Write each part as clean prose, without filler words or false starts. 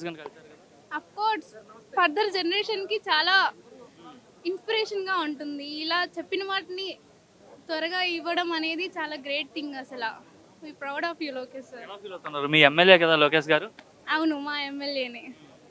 లోకేష్ గారిని కలిసారు కదా? అఫ్ కోర్స్ ఫర్దర్ జనరేషన్కి చాలా ఇన్స్పిరేషన్గా ఉంటుంది. ఇలా చెప్పిన వాటిని త్వరగా ఇవ్వడం అనేది చాలా గ్రేట్ థింగ్ అసలు. We proud of you Lokesh sir. ఎలా ఫీల్ అవుతున్నారు? మీ ఎమ్మెల్యే కదా లోకేష్ గారు? అవును, మా ఎమ్మెల్యేనే.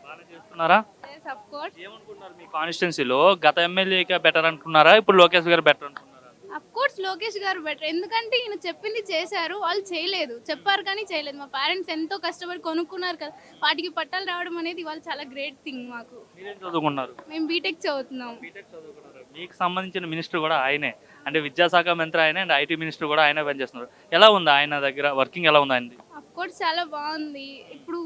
బాగానే చేస్తున్నారా? Yes, of course. ఏమనుకుంటున్నారు మీ కాన్స్టిట్యున్సీలో గత ఎమ్మెల్యేగా బెటర్ అనుకున్నారా, ఇప్పుడు లోకేష్ గారు బెటర్ అనుకున్నారా? అఫ్ కోర్స్ లోకేష్ గారు బెటర్. ఎందుకంటే ఈయన చెప్పింది చేశారు, వాళ్ళు చేయలేదు. చెప్పారు కానీ చేయలేదు. మా పేరెంట్స్ ఎంతో కష్టపడి కొనుక్కున్నారు కదా, వాటికి పట్టాలు రావడం అనేది వాళ్ళు చాలా గ్రేట్ థింగ్ మాకు. మీరేం చదువుకున్నారు? మేము బీటెక్ చదువుతున్నాం. బీటెక్ చదువుకున్నారు. మీకు సంబంధించిన మినిస్టర్ కూడా ఆయనే, అంటే విద్యాశాఖ మంత్రి ఆయనే అండ్ ఐటీ మినిస్టర్ కూడా ఆయనే పనిచేస్తున్నారు. ఎలా ఉంది ఆయన దగ్గర వర్కింగ్, ఎలా ఉంది ఆయనది? అఫ్ కోర్స్ చాలా బాగుంది. ఇప్పుడు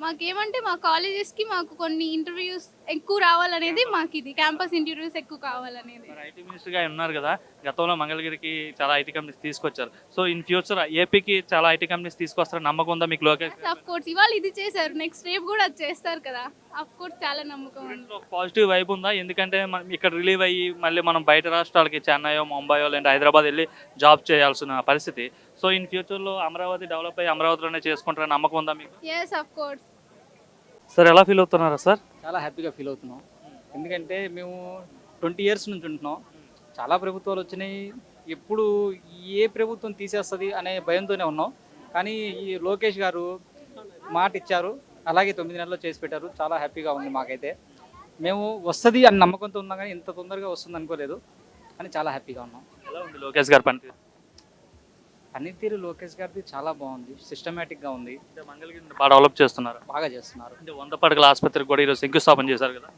మాకేమంటే మా కాలేజెస్కి మాకు కొన్ని ఇంటర్వ్యూస్ ఎక్కువ రావాలనేది మాకు, ఇది క్యాంపస్ ఇంటర్వ్యూస్ ఎక్కువ కావాలనేది. మరి ఐటీ మినిస్టర్గా ఆయన ఉన్నారు కదా, గతంలో మంగళగిరికి చాలా ఐటీ కంపెనీస్ తీసుకొచ్చారు. సో ఇన్ ఫ్యూచర్ ఏపీకి చాలా ఐటీ కంపెనీస్ తీసుకొస్తారని నమ్మకం ఉందా మీకు లోకేష్? అఫ్ కోర్స్ ఇవాళ ఇది చేశారు, నెక్స్ట్ రేపు కూడా అది చేస్తారు కదా. అఫ్ కోర్స్ చాలా నమ్మకం ఉంది. పాజిటివ్ వైబ్ ఉందా? ఎందుకంటే మనం ఇక్కడ రిలీవ్ అయ్యి మళ్ళీ మనం బయట రాష్ట్రాలకి చెన్నైయో ముంబైయో లేదంటే హైదరాబాద్ వెళ్ళి జాబ్ చేయాల్సిన పరిస్థితి. సో ఇన్ ఫ్యూచర్లో అమరావతి డెవలప్ అయ్యి అమరావతిలోనే చేసుకుంటారని నమ్మకం ఉందా మీకు? Yes, of course. సార్ ఎలా ఫీల్ అవుతున్నారా సార్? చాలా హ్యాపీగా ఫీల్ అవుతున్నాం. ఎందుకంటే మేము 20 ఇయర్స్ నుంచి ఉంటున్నాం. చాలా ప్రభుత్వాలు వచ్చినాయి. ఎప్పుడు ఏ ప్రభుత్వం తీసేస్తుంది అనే భయంతోనే ఉన్నాం. కానీ ఈ లోకేష్ గారు మాట ఇచ్చారు, అలాగే 9 నెలల్లో చేసి పెట్టారు. చాలా హ్యాపీగా ఉంది మాకైతే. మేము వస్తుంది అని నమ్మకంతో ఉన్నాం, కానీ ఇంత తొందరగా వస్తుంది అనుకోలేదు. కానీ చాలా హ్యాపీగా ఉన్నాం. ఎలా ఉంది లోకేష్ గారి పనితీరు? పనితీరు లోకేష్ గారిది చాలా బాగుంది, సిస్టమేటిక్గా ఉంది, అంటే మంగళగిరిని బాగా డెవలప్ చేస్తున్నారు. బాగా చేస్తున్నారు. అంటే 100 పడకల ఆసుపత్రికి కూడా ఈరోజు శంకుస్థాపన చేశారు కదా.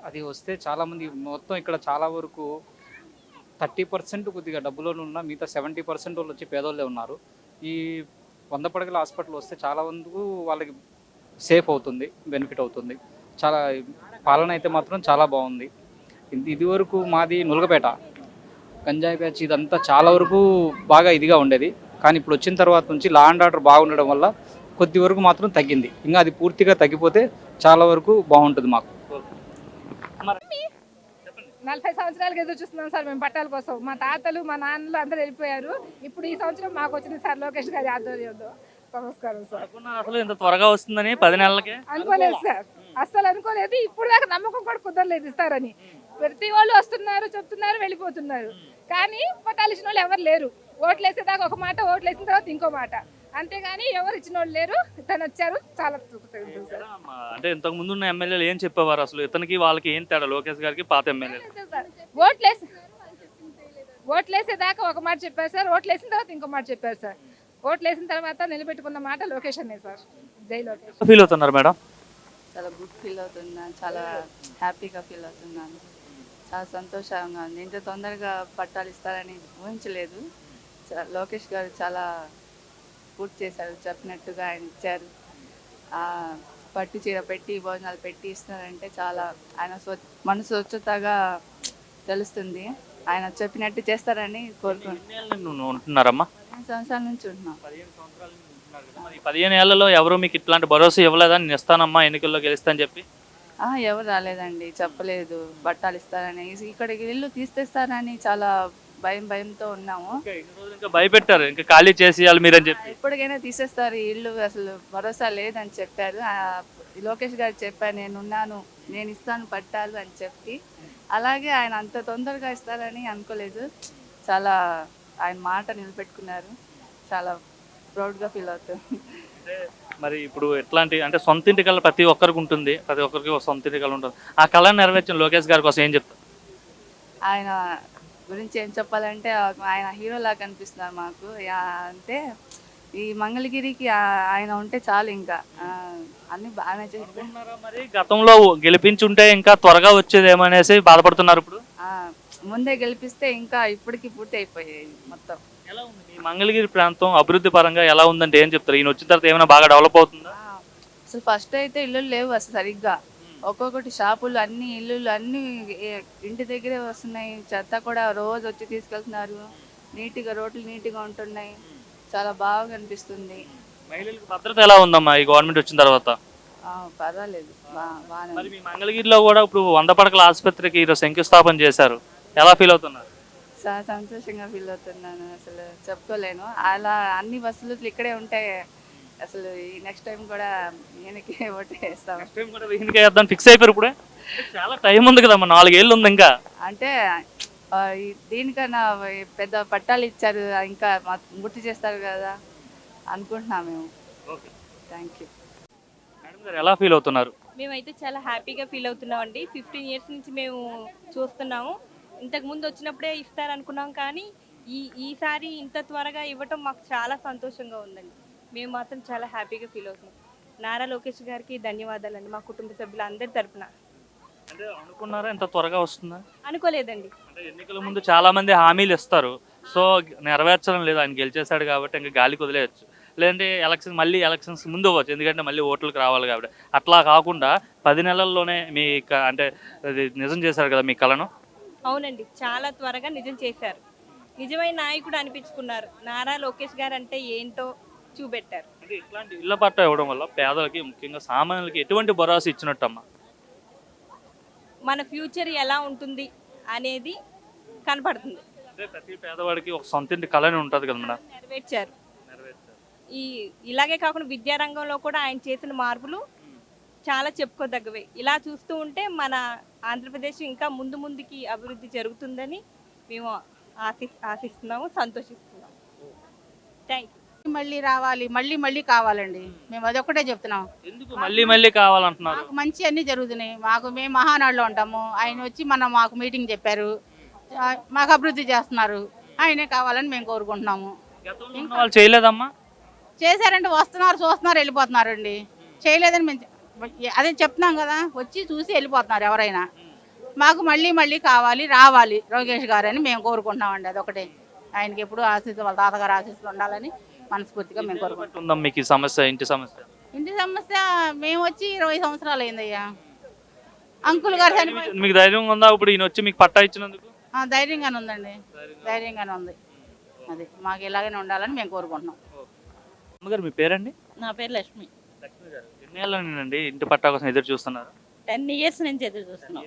అది వస్తే చాలామంది, మొత్తం ఇక్కడ చాలా వరకు 30% కొద్దిగా డబ్బులోనే ఉన్న మిగతా 70% వాళ్ళు వచ్చి పేదోళ్ళే ఉన్నారు. ఈ 100 పడకల హాస్పిటల్ వస్తే చాలా మందికి వాళ్ళకి సేఫ్ అవుతుంది, బెనిఫిట్ అవుతుంది. చాలా పాలన అయితే మాత్రం చాలా బాగుంది. ఇది వరకు మాది నులగపేట, గంజాయి బ్యాచ్, ఇదంతా చాలా వరకు బాగా ఇదిగా ఉండేది. కానీ ఇప్పుడు వచ్చిన తర్వాత నుంచి లా అండ్ ఆర్డర్ బాగుండడం వల్ల కొద్ది వరకు మాత్రం తగ్గింది. ఇంకా అది పూర్తిగా తగ్గిపోతే చాలా వరకు బాగుంటుంది మాకు. 40 సంవత్సరాలుగా ఎదురు చూస్తున్నాం సార్ మేము పట్టాల కోసం. మా తాతలు మా నాన్నలు అందరూ వెళ్ళిపోయారు. ఇప్పుడు ఈ సంవత్సరం మాకు వచ్చింది సార్ లోకేష్ గారి ఆధ్వర్యంలో. నమస్కారం సార్. అసలు ఇంత త్వరగా వస్తుందని 10 నెలలకే అనుకోలేదు సార్, అస్సలు అనుకోలేదు. ఇప్పుడు దాకా నమ్మకం కూడా కుదరలేదు ఇస్తారని. ప్రతి వాళ్ళు వస్తున్నారు, చెప్తున్నారు, వెళ్ళిపోతున్నారు. కానీ పట్టాలు ఇచ్చిన వాళ్ళు ఎవరు లేరు. ఓట్లు వేసేదాకా ఒక మాట, ఓట్లు వేసిన తర్వాత ఇంకో మాట, అంతేగాని ఎవరు ఇచ్చిన వాళ్ళు లేరు. తను వచ్చారు, చాలా తృప్తిగా సార్. అంటే ఇంతకు ముందు ఉన్న ఎమ్మెల్యేలు ఏం చెప్పేవారు అసలు? ఇతనికి వాళ్ళకి ఏం తేడా, లోకేష్ గారికి పాత ఎమ్మెల్యేలు? ఓట్లు వేసేదాకా ఒక మాట చెప్పారు సార్, ఓట్లు వేసిన తర్వాత ఇంకో మాట చెప్పారు సార్. ఓట్లు వేసిన తర్వాత నిలబెట్టుకున్న మాట లోకేష్ అనే సార్. జై లోకేష్. ఫీల్ అవుతున్నారు మేడం? చాలా గుడ్ ఫీల్ అవుతున్నాను, చాలా హ్యాపీగా ఫీల్ అవుతున్నాను. చాలా సంతోషంగా ఉంది. ఇంత తొందరగా పట్టాలు ఇస్తారని ఊహించలేదు. లోకేష్ గారు చాలా పూర్తి చేశారు, చెప్పినట్టుగా ఆయన ఇచ్చారు. పట్టు చీర పెట్టి భోజనాలు పెట్టి ఇస్తున్నారంటే చాలా ఆయన మనసు స్వచ్ఛతగా తెలుస్తుంది. ఆయన చెప్పినట్టు చేస్తారని కోరుకుంటున్నారమ్మా. 5 సంవత్సరాల నుంచి ఉంటున్నాం. 15 ఏళ్లలో ఎవరు మీకు ఇట్లాంటి భరోసా ఇవ్వలేదని, నేను ఇస్తానమ్మా ఎన్నికల్లో గెలుస్తానని చెప్పి? ఎవరు రాలేదండి, చెప్పలేదు పట్టాలు ఇస్తారని. ఇక్కడికి ఇల్లు తీసేస్తారని చాలా భయంతో ఉన్నాము. ఇంకా భయపెట్టారు, ఇంకా ఖాళీ చేసేయాలి మీరని చెప్పి. ఎప్పటికైనా తీసేస్తారు ఈ ఇల్లు, అసలు భరోసా లేదని చెప్పారు. లోకేష్ గారు చెప్పారు, నేనున్నాను, నేను ఇస్తాను పట్టాలు అని చెప్పి. అలాగే ఆయన అంత తొందరగా ఇస్తారని అనుకోలేదు. చాలా ఆయన మాట నిలబెట్టుకున్నారు. చాలా ప్రౌడ్గా ఫీల్ అవుతుంది. మరి ఇప్పుడు ఎట్లాంటి, అంటే సొంత ఇంటి కళ ప్రతి ఒక్కరికి ఉంటుంది, ప్రతి ఒక్కరికి ఒక సొంత ఇంటి కళ ఉంటుంది. ఆ కళను నెరవేర్చిన లోకేష్ గారి కోసం ఏం చెప్తారు? ఆయన గురించి ఏం చెప్పాలంటే ఆయన హీరోలా కనిపిస్తున్నారు మాకు. అంటే ఈ మంగళగిరికి ఆయన ఉంటే చాలు, ఇంకా అన్ని బాగానే చేస్తున్నారు. మరి గతంలో గెలిపించుంటే ఇంకా త్వరగా వచ్చేదేమనేసి బాధపడుతున్నారు ఇప్పుడు? ముందే గెలిపిస్తే ఇంకా ఇప్పటికి పూర్తి అయిపోయాయి మొత్తం. ఎలా ఉంది మీ మంగళగిరి ప్రాంతం అభివృద్ధి పరంగా? ఎలా ఉందంటే ఏం చెప్తారు? ఈయన వచ్చిన తర్వాత ఏమైనా బాగా డెవలప్ అవుతుందా? అసలు ఫస్ట్ అయితే ఇల్లు లేవు అసలు సరిగ్గా. ఒక్కొక్కటి షాపులు, అన్ని ఇల్లులు అన్ని ఇంటి దగ్గరే వస్తున్నాయి. చెత్త కూడా రోజు వచ్చి తీసుకెళ్తున్నారు. నీట్గా రోడ్లు నీట్గా ఉంటున్నాయి. చాలా బాగా అనిపిస్తుంది. మహిళలకు భద్రత ఎలా ఉందమ్మా ఈ గవర్నమెంట్ వచ్చిన తర్వాత? పర్వాలేదు, బాగానే. మరి మీ మంగళగిరిలో కూడా ఇప్పుడు 100 పడకల ఆసుపత్రికి ఈరోజు శంకుస్థాపన చేశారు, ఎలా ఫీల్ అవుతున్నారు? చాలా సంతోషంగా ఫీల్ అవుతున్నాను, అసలు చెప్పుకోలేను. అలా అన్ని వసతులు ఇక్కడే ఉంటే అసలు ఈ నెక్స్ట్ టైం కూడా ఈయనకి ఓటు వేస్తాం. నెక్స్ట్ టైం కూడా ఈయనకే వేద్దాం ఫిక్స్ అయిపోయారు ఇప్పుడే. చాలా టైం ఉంది కదమ్మా, 4 ఏళ్ళు ఉంది ఇంకా. అంటే దీనికన్నా పెద్ద పట్టాలు ఇచ్చారు, ఇంకా గుర్తు చేస్తారు కదా అనుకుంటున్నాం మేము. Okay, thank you. మేడం గారు ఎలా ఫీల్ అవుతున్నారు? మేమైతే చాలా హ్యాపీగా ఫీల్ అవుతున్నామండి. 15 ఇయర్స్ నుంచి మేము చూస్తున్నాము. ఇంతకు ముందు వచ్చినప్పుడే ఇస్తారనుకున్నాం, కానీ ఈసారి ఇంత త్వరగా ఇవ్వటం మాకు చాలా సంతోషంగా ఉందండి. మేము మాత్రం చాలా హ్యాపీగా ఫీల్ అవుతున్నాం. నారా లోకేష్ గారికి ధన్యవాదాలండి, మా కుటుంబ సభ్యులందరి తరపున. అంటే అనుకున్నారా ఇంత త్వరగా వస్తుందా? అనుకోలేదండి. అంటే ఎన్నికల ముందు చాలా మంది హామీలు ఇస్తారు, సో నెరవేర్చడం లేదు. ఆయన గెలిచేశాడు కాబట్టి ఇంకా గాలికి వదిలేయచ్చు. లేదంటే ఎలక్షన్స్ ముందు అవ్వచ్చు, ఎందుకంటే మళ్ళీ ఓట్లకు రావాలి కాబట్టి. అట్లా కాకుండా 10 నెలల్లోనే మీ అంటే అది నిజం చేశారు కదా మీ కలను. అవునండి, చాలా త్వరగా నిజం చేశారు. నిజమైన నాయకుడు అనిపించుకున్నారు. నారా లోకేష్ గారు అంటే ఏంటో చూపెట్టారు. అంటే ఇట్లాంటి ఇళ్ల పట్టా ఇవ్వడం వల్ల పేదలకి, ముఖ్యంగా సామాన్యులకి ఎటువంటి భరోసా ఇచ్చినట్టమ్మా? మన ఫ్యూచర్ ఎలా ఉంటుంది అనేది కనపడుతుంది. అంటే ప్రతి పేదవాడికి ఒక సొంత ఇంటి కళని ఉంటుంది కదా మేడం. నెరవేర్చారు. ఇలాగే కాకుండా విద్యారంగంలో కూడా ఆయన చేసిన మార్పులు చాలా చెప్పుకోదగ్గవే. ఇలా చూస్తూ ఉంటే మన ఆంధ్రప్రదేశ్ ఇంకా ముందుకి అభివృద్ధి జరుగుతుందని మేము ఆశిస్తున్నాము, సంతోషిస్తున్నాము. Thank you. మళ్ళీ రావాలి, మళ్ళీ మళ్ళీ కావాలండి. మేము అదొక్కటే చెప్తున్నాం. ఎందుకు మళ్ళీ కావాలంటున్నారు? మాకు మంచి అన్ని జరుగుతున్నాయి. మేము మహానాడులో ఉంటాము. ఆయన వచ్చి మాకు మీటింగ్ చెప్పారు. మాకు అభివృద్ధి చేస్తున్నారు. ఆయనే కావాలని మేము కోరుకుంటున్నాము. గతంలో ఉన్న వాళ్ళు చేయలేదమ్మా? చేశారంటే వస్తున్నారు, చూస్తున్నారు, వెళ్ళిపోతున్నారు అండి. చేయలేదని మేము అదే చెప్తున్నాం కదా, వచ్చి చూసి వెళ్ళిపోతున్నారు ఎవరైనా. మాకు మళ్ళీ మళ్ళీ కావాలి, రావాలి లోకేష్ గారు అని మేము కోరుకుంటున్నామండి. అదొకటే. ఆయనకి ఎప్పుడు ఆశీస్సులు, వాళ్ళ తాతగారు ఆశీస్సులు ఉండాలని మనస్ఫూర్తిగా మేము కోరుకుంటున్నాం. మీకు ఈ సమస్య, ఇంటి సమస్య? ఇంటి సమస్య మేము వచ్చి 20 సంవత్సరాలు అయిందయ్యా. అంకుల్ గారు చనిపోయి మీకు ధైర్యం ఉందా ఇప్పుడు ఈయన వచ్చి మీకు పట్టా ఇచ్చినందుకు? ధైర్యంగానే ఉందండి, ధైర్యంగానే ఉంది. అది మాకు ఇలాగనే ఉండాలని మేము కోరుకుంటున్నాం. అమ్మగారు మీ పేరండి? నా పేరు లక్ష్మి. లక్ష్మి గారు, ఎన్ని ఏళ్ళండి ఇంటి పట్టా కోసం ఎదురు చూస్తున్నారు? 10 ఇయర్స్ నుంచి ఎదురు చూస్తున్నాం.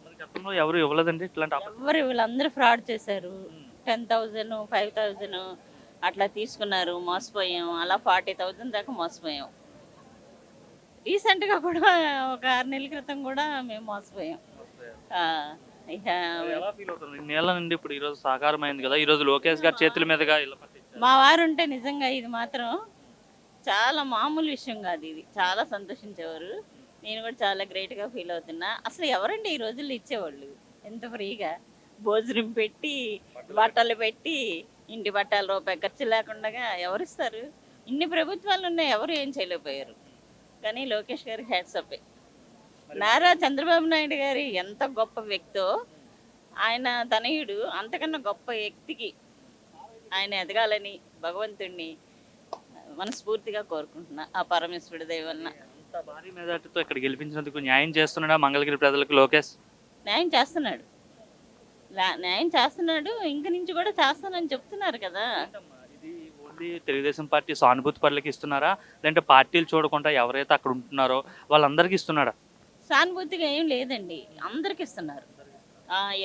మరి గతంలో ఎవరు ఇవ్వలేదండి ఇట్లాంటి ఎవరు వీళ్ళందరూ ఫ్రాడ్ చేశారు. 10,000, 5,000 అట్లా తీసుకున్నారు, మోసపోయాం. అలా 40,000 దాకా మోసపోయాం. రీసెంట్గా కూడా ఒక 6 నెలల క్రితం కూడా మేము మోసపోయాం. ఇక ఎలా ఫీల్ అవుతుంది? ఇన్నేళ్ల నుండి ఇప్పుడు ఈ రోజు సాకారం అయింది కదా, ఈ రోజు లోకేష్ గారి చేతుల మీదుగా ఇళ్ళ పట్టా ఇచ్చారు. మా వారు ఉంటే నిజంగా ఇది మాత్రం చాలా మామూలు విషయం కాదు. ఇది చాలా సంతోషించేవారు. నేను కూడా చాలా గ్రేట్గా ఫీల్ అవుతున్నా. అసలు ఎవరండి ఈ రోజుల్లో ఇచ్చేవాళ్ళు ఎంత ఫ్రీగా? భోజనం పెట్టి, బట్టలు పెట్టి, ఇంటి బట్టాలు రూపాయి ఖర్చు లేకుండా ఎవరిస్తారు? ఇన్ని ప్రభుత్వాలు ఉన్నాయి, ఎవరు ఏం చేయలేకపోయారు. కానీ లోకేష్ గారి హ్యాట్స్ అప్. నారా చంద్రబాబు నాయుడు గారి ఎంత గొప్ప వ్యక్తో, ఆయన తనయుడు అంతకన్నా గొప్ప వ్యక్తికి ఆయన ఎదగాలని భగవంతుడిని మనస్ఫూర్తిగా కోరుకుంటున్నా. ఆ పరమేశ్వరుడి దయ వలన. అంత భారీ మెజార్టీతో ఇక్కడ గెలిపించినందుకు న్యాయం చేస్తున్నాడా మంగళగిరి ప్రజలకు లోకేష్? న్యాయం చేస్తున్నాడు, న్యాయం చేస్తున్నాడు. ఇంక నుంచి కూడా చేస్తానని చెప్తున్నారు కదా. ఇది ఓన్లీ తెలుగుదేశం పార్టీ సానుభూతి పరులకి ఇస్తున్నారా, లేదంటే పార్టీలు చూడకుండా ఎవరైతే అక్కడ ఉంటున్నారో వాళ్ళందరికీ ఇస్తున్నాడా? సానుభూతిగా ఏం లేదండి, అందరికి ఇస్తున్నారు.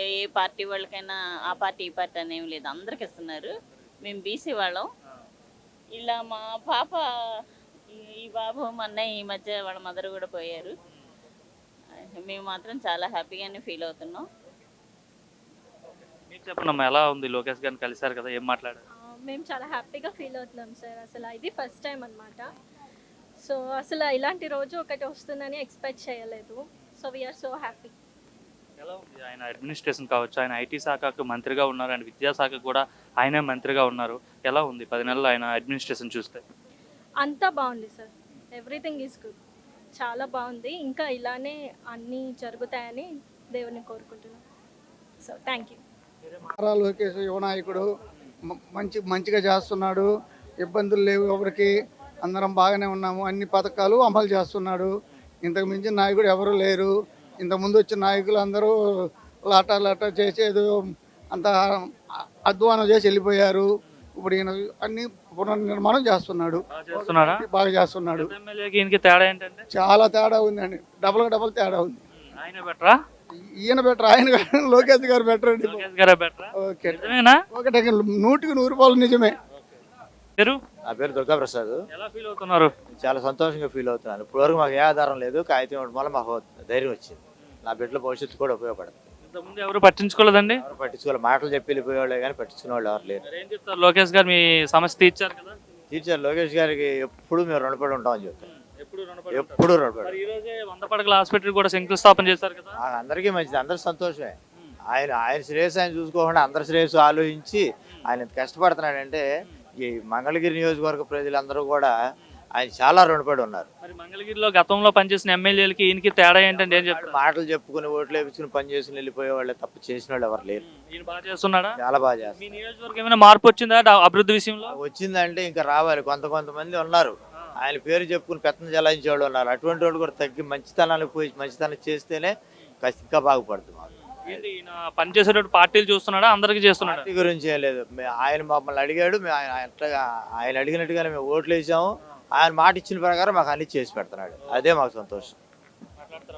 ఏ పార్టీ వాళ్ళకైనా ఆ పార్టీ ఈ పార్టీ అని ఏం లేదు, అందరికి ఇస్తున్నారు. మేము బీసీ వాళ్ళం. ఇలా మా పాప, ఈ బాబు మా అన్నయ్య ఈ మధ్య వాళ్ళ మదర్ కూడా పోయారు. మేము మాత్రం చాలా హ్యాపీగానే ఫీల్ అవుతున్నాం. మీకు చెప్పండి, ఎలా ఉంది? లోకేష్ గారిని కలిశారు కదా, ఏం మాట్లాడారు? మేము చాలా హ్యాపీగా ఫీల్ అవుతున్నాం సార్. అసలు ఇది ఫస్ట్ టైం అనమాట. సో అసలు ఇలాంటి రోజు ఒకటి వస్తుందని ఎక్స్పెక్ట్ చేయలేదు. So we are so happy. ఎలా ఉంది ఆయన అడ్మినిస్ట్రేషన్ కావచ్చు? ఆయన ఐటీ శాఖకు మంత్రిగా ఉన్నారు, అండ్ విద్యాశాఖకు కూడా ఆయనే మంత్రిగా ఉన్నారు. ఎలా ఉంది 10 నెలలు ఆయన అడ్మినిస్ట్రేషన్ చూస్తే? అంతా బాగుంది సార్, ఎవ్రీథింగ్ ఈజ్ గుడ్. చాలా బాగుంది. ఇంకా ఇలానే అన్నీ జరుగుతాయని దేవుని కోరుకుంటున్నాం. So thank you. Nara Lokesh యువ నాయకుడు, మంచిగా చేస్తున్నాడు. ఇబ్బందులు లేవు ఎవరికి, అందరం బాగానే ఉన్నాము. అన్ని పథకాలు అమలు చేస్తున్నాడు. ఇంతకు మించిన నాయకుడు ఎవరు లేరు. ఇంతకుముందు వచ్చిన నాయకులు అందరూ లాటా చేసి ఏదో అంత అధ్వానం చేసి వెళ్ళిపోయారు. ఇప్పుడు ఈయన అన్ని పునర్నిర్మాణం చేస్తున్నాడు, బాగా చేస్తున్నాడు. తేడా ఏంటంటే చాలా తేడా ఉందండి, డబల్ తేడా ఉంది. ఆయన బెటరా, ఈయన బెటర్, ఆయన లోకేష్ గారు బెటర్ అండి. లోకేష్ గారే బెటరా? ఓకే, నిజమేనా? ఒకటే 100కి 100 రూపాయలు నిజమే. పేరు? నా పేరు దుర్గాప్రసాద్. ఎలా ఫీల్ అవుతున్నారు? చాలా సంతోషంగా ఫీల్ అవుతున్నాను. ఇప్పటివరకు మాకు ఏ ఆధారం లేదు, కాగితం ఇవ్వడం వల్ల మాకు ధైర్యం వచ్చింది. నా బిడ్డల భవిష్యత్తు కూడా ఉపయోగపడుతుంది. ఇంతకుముందు ఎవరు పట్టించుకోలేదండి? ఎవరు పట్టించుకోవాలి, మాటలు చెప్పి వెళ్ళిపోయేవాళ్ళే కానీ పట్టించుకునే వాళ్ళు ఎవరు లేరు. మరి ఏం చెప్తారు? లోకేష్ గారు మీ సమస్య తీర్చారు కదా? టీచర్ లోకేష్ గారికి ఎప్పుడు మేము రుణపడి ఉంటామని చెప్తాం. ఎప్పుడు రుణపడి ఉంటారు. ఎప్పుడు రుణపడి. మరి ఈ రోజే 100 పడకల హాస్పిటల్ కూడా శంకుస్థాపన చేశారు కదా? అందరికీ మంచిది, అందరి సంతోషమే. ఆయన శ్రేయస్సు ఆయన చూసుకోకుండా అందరి శ్రేయస్సు ఆలోచించి ఆయన ఎంత కష్టపడుతున్నాడంటే ఈ మంగళగిరి నియోజకవర్గ ప్రజలందరూ కూడా ఆయన చాలా రుణపడి ఉన్నారు. మరి మంగళగిరిలో గతంలో పనిచేసిన ఎమ్మెల్యేలకి ఈయనకి తేడా ఏంటంటే ఏం చెప్తారు? మాటలు చెప్పుకుని ఓట్లు వేపించుకుని పని చేసుకుని వెళ్ళిపోయే వాళ్ళే తప్పు చేసిన వాళ్ళు ఎవరు లేరు. ఈయన బాగా చేస్తున్నాడా? చాలా బాగా చేస్తారు. మీ నియోజకవర్గం ఏమైనా మార్పు వచ్చిందా అభివృద్ధి విషయంలో? వచ్చిందంటే ఇంకా రావాలి. కొంతమంది ఉన్నారు ఆయన పేరు చెప్పుకుని పెత్తనం చెలాయించే వాళ్ళు ఉన్నారు. అటువంటి వాళ్ళు కూడా తగ్గి మంచితనానికి పోయి మంచితనం చేస్తేనే ఇంకా బాగుపడుతుంది. మాకు ఏంటి ఈయన పనిచేసేటప్పుడు పార్టీలు చూస్తున్నాడా, అందరికీ చేస్తున్నాడా? పార్టీ గురించి ఏం లేదు. ఆయన మమ్మల్ని అడిగాడు, మేము ఆయన అడిగినట్టుగానే మేము ఓట్లు వేసాము. ఆయన మాట ఇచ్చిన ప్రకారం మాకు అన్ని చేసి పెడుతున్నాడు. అదే మాకు సంతోషం.